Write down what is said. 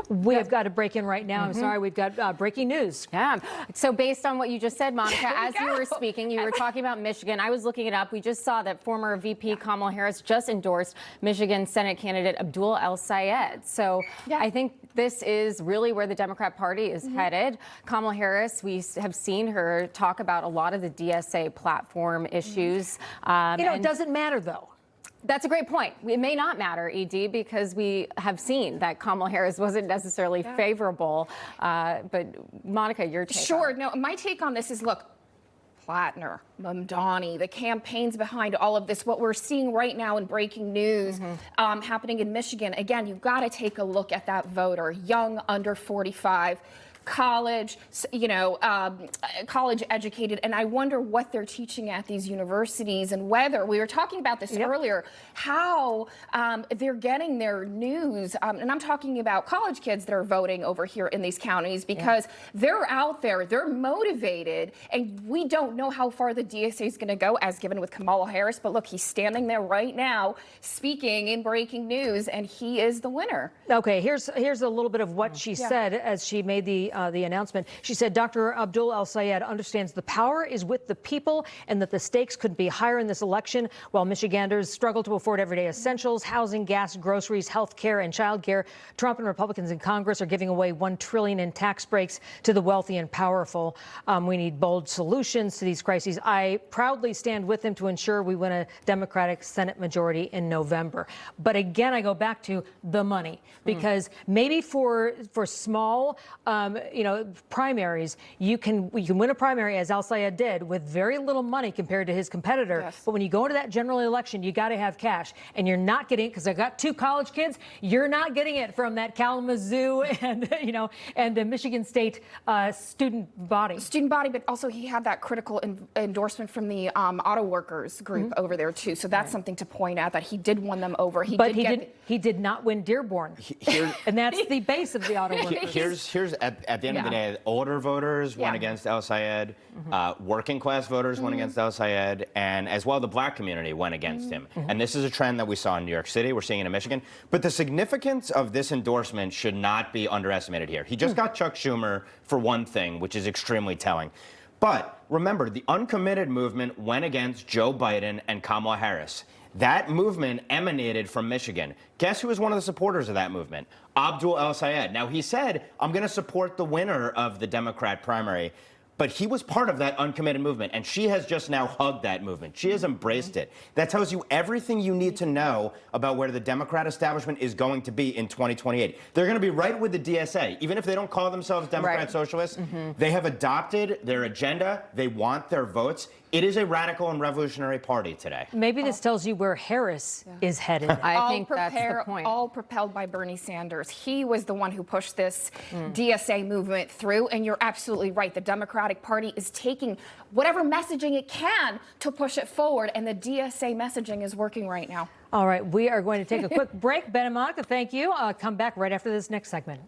We've got to break in right now. I'm sorry, we've got breaking news. Yeah. So based on what you just said, Monica, as you were speaking, you were talking about Michigan. I was looking it up. We just saw that former VP Kamala Harris just endorsed Michigan Senate candidate Abdul El-Sayed. So I think this is really where the Democrat Party is headed. Kamala Harris, we have seen her talk about a lot of the DSA platform issues. It doesn't matter, though. That's a great point. It may not matter, ED, because we have seen that Kamala Harris wasn't necessarily favorable. But Monica, your take? Sure. No, my take on this is, look, Plattner, Mamdani, the campaigns behind all of this, what we're seeing right now in breaking news happening in Michigan. Again, you've got to take a look at that voter, young, under 45. College, college educated, and I wonder what they're teaching at these universities and whether, we were talking about this earlier, how they're getting their news, and I'm talking about college kids that are voting over here in these counties because they're out there, they're motivated, and we don't know how far the DSA is going to go, as given with Kamala Harris, but look, he's standing there right now speaking in breaking news, and he is the winner. Okay, here's a little bit of what she said as she made the announcement. She said, Dr. Abdul El-Sayed understands the power is with the people and that the stakes could be higher in this election. While Michiganders struggle to afford everyday essentials, housing, gas, groceries, health care, and child care, Trump and Republicans in Congress are giving away $1 trillion in tax breaks to the wealthy and powerful. We need bold solutions to these crises. I proudly stand with him to ensure we win a Democratic Senate majority in November. But again, I go back to the money, because maybe for small primaries, you can win a primary, as El-Sayed did, with very little money compared to his competitor. Yes. But when you go into that general election, you got to have cash, and you're not getting it, because I got 2 college kids. You're not getting it from that Kalamazoo and the Michigan State student body. But also he had that critical endorsement from the auto workers group over there too. So that's something to point out, that he did win them over. He did not win Dearborn, and that's the base of the auto workers. Here's at the end of the day, older voters went against El-Sayed, working class voters went against El-Sayed, and as well the black community went against him. And this is a trend that we saw in New York City, we're seeing it in Michigan. But the significance of this endorsement should not be underestimated here. He just got Chuck Schumer for one thing, which is extremely telling. But remember, the uncommitted movement went against Joe Biden and Kamala Harris. That movement emanated from Michigan. Guess who was one of the supporters of that movement? Abdul El-Sayed. Now, he said, I'm going to support the winner of the Democrat primary. But he was part of that uncommitted movement, and she has just now hugged that movement. She has embraced it. That tells you everything you need to know about where the Democrat establishment is going to be in 2028. They're going to be right with the DSA. Even if they don't call themselves Democrat socialists, they have adopted their agenda. They want their votes. It is a radical and revolutionary party today. Maybe this tells you where Harris is headed. I think that's the point. All propelled by Bernie Sanders. He was the one who pushed this DSA movement through, and you're absolutely right. The Democratic Party is taking whatever messaging it can to push it forward, and the DSA messaging is working right now. All right, we are going to take a quick break. Ben and Monica, thank you. I'll come back right after this next segment.